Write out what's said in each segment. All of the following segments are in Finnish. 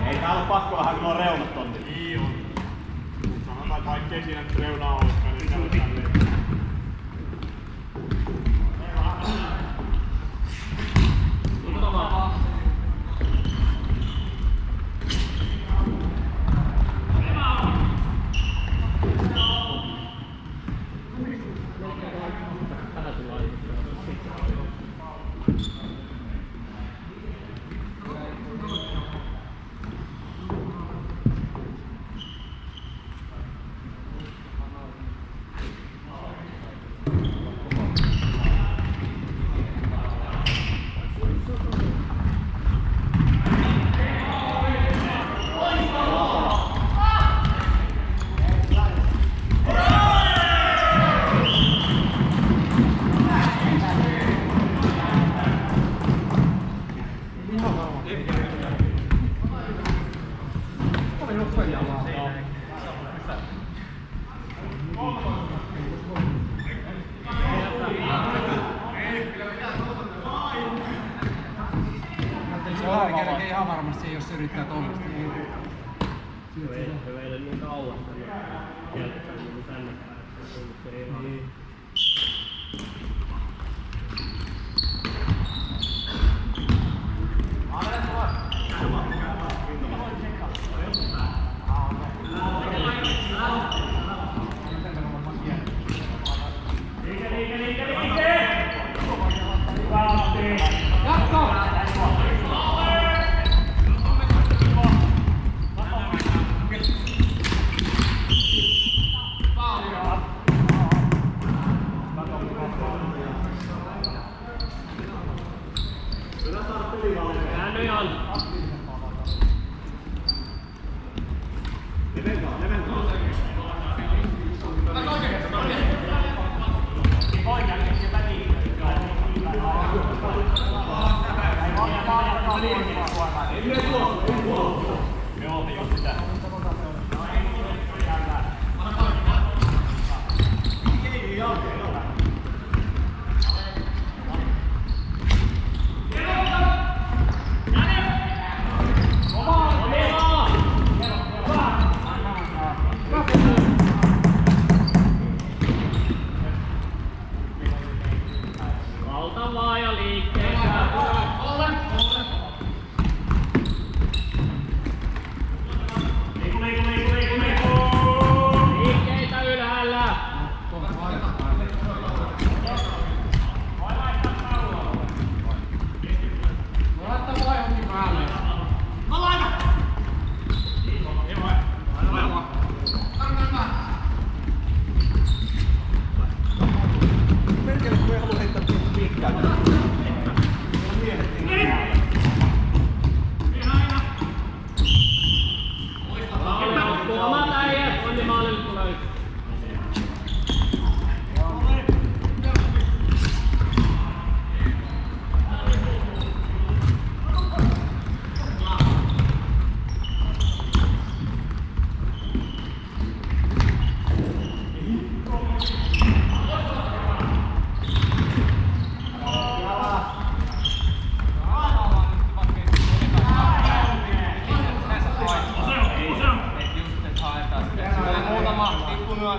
Ei tää ole pakko vähän, kun on reunat tonne. Niin on. Sanotaan kaikkea siinä reunaa olisikaan, niin se on tälleen. Ihan varmasti, jos se yrittää tuollaista. Se veile niin kauas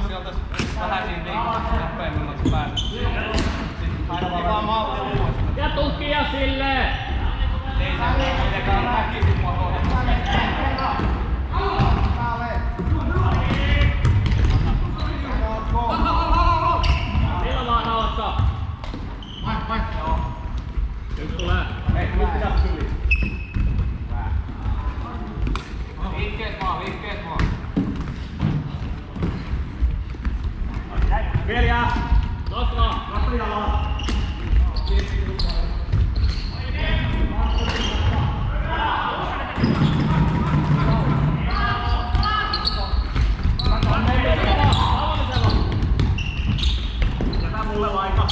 sieltä niin tänne päin. Ja tukia sille! Ei se mitenkään näkisi pahoin. Millä vaan alassa? Vai. Joo. Yksi tulee. Hei, nyt pitää syliin. Liikkeet vaan. Vilja! Nosta! Nosta jalaa! Jätä mulle aika.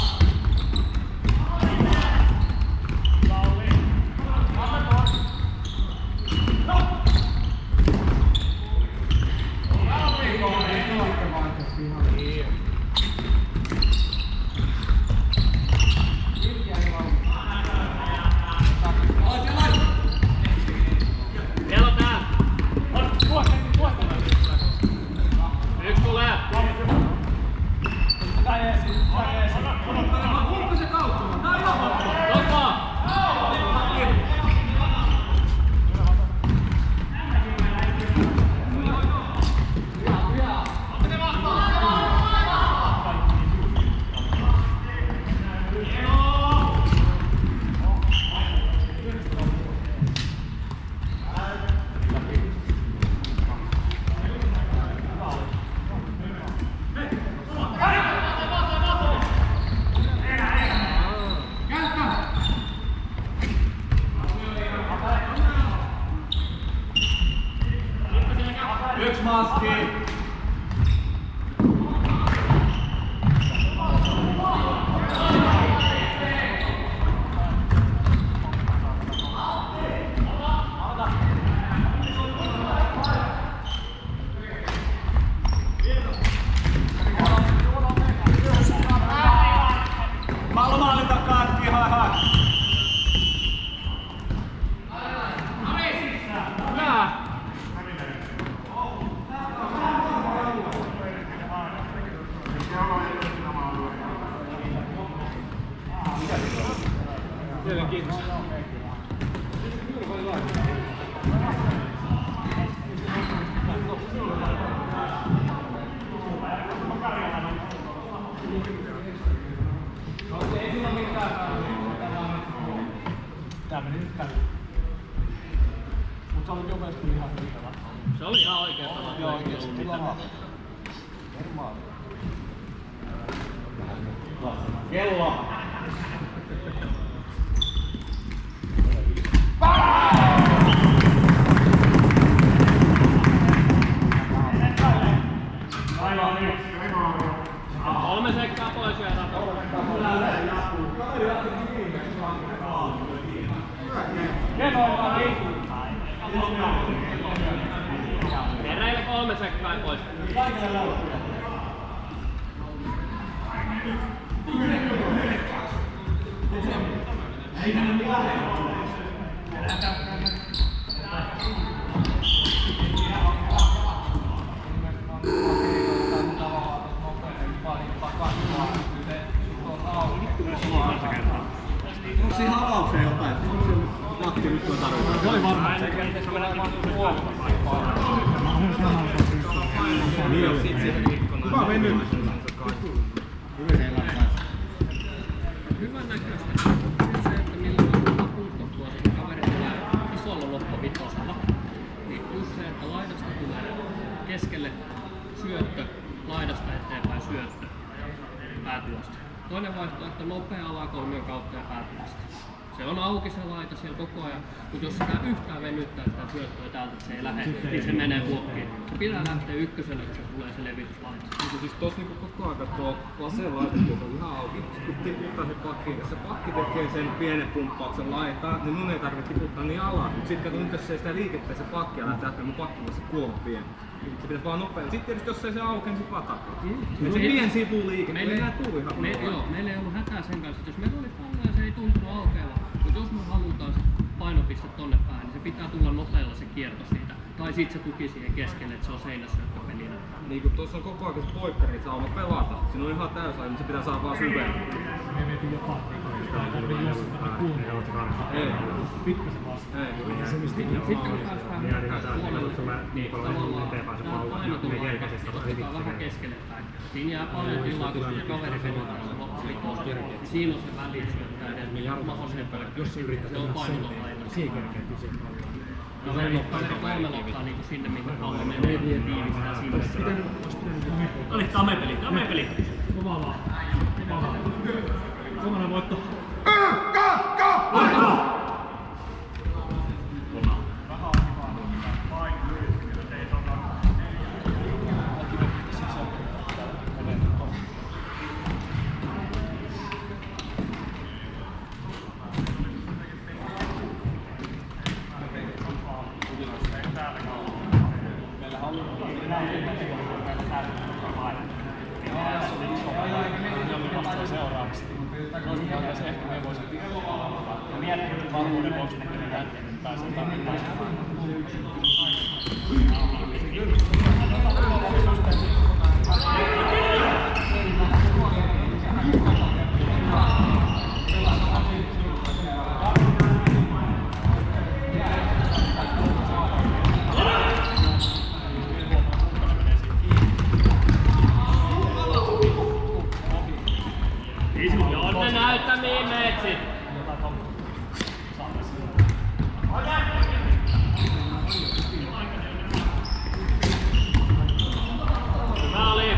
Kiitos. Ei sillä mitään. Tää meni nyt tälle. Mut se oli nopeasti ihan riittävä. Se oli ihan oikea tapa. Joo, oikeesti. Normaali. Kello! Kolme sekkaa pois ja Hereille 3 sekkaa pois. Onko siinä avaukseen jotain? Onko se pakki nyt kun tarvitaan? Se oli varmaan. Niin on. Kuka on mennyt? Hyvän näköistä. Sitten se, että milloin on puuttua se kaveri tulee isolla loppavitosella. Niin just se, että laidasta tulee keskelle syöttö, laidasta eteenpäin syöttö päätyöstä. Toinen vaihtoehto nopea alakolmion kautta ja päätyöstä. Se on auki se laita siellä koko ajan, mutta jos sitä yhtään venyttää sitä syöttöä täältä, että se ei lähde, niin se menee blokkiin. Se pitää lähteä ykköselle, kun se tulee se levityslaita. Siis tossa niinku koko ajan tuo vasen laitapuolta on ihan auki. Kun tiputtaa se pakki, jos se pakki tekee sen pienen pumppauksen laitaan, niin mun ei tarvitse tiputtaa niin alas. Mut sit kun jos ei sitä liikettä se pakki ala lähtee, mun pakki on se kuollut pieni. Se pitäis vaan nopeasti. Sitten tietysti jos ei se auke, niin sit vaan takaa. Se pieni sivuliike, ei enää tuu ihan Meillä ei ollut hätää sen kanssa, että jos meillä oli pallo ja se ei tuntunut aukeava, mutta jos me halutaan se painopiste tonne päin, niin se pitää tulla nopealla se kierto siitä. Tai sit se tuki siihen keskelle, että se on seinäsyökköpelinä. Niin kun tuossa on koko ajan se poikkari, että saa pelata. Siinä on ihan täysaina, niin se pitää saada vaan syvemmin. Ei. Pikkasen vasta. Ei. Sitten kun päästään puolelle, niin tavallaan nämä painotuvat otetaan vähän keskelle päin. Siinä jää paljon tilaa, kun se kaveri venytään se loppuvitosta. Siinä on se välisyöttää edes mahdollisen pölkkä. Se on painotuva aina. Kaveri ottaa se 3 lottaa niin sinne, minkä pallo menee ja tiivistää sinne. Oli tamepeli. Kova vaan. Kokonainen voitto. Miettii varmuuden vuoksi näkyy jälkeen, että pääsee tarvitaan. Jonne näyttä mihin meet sit. Hyvä oli.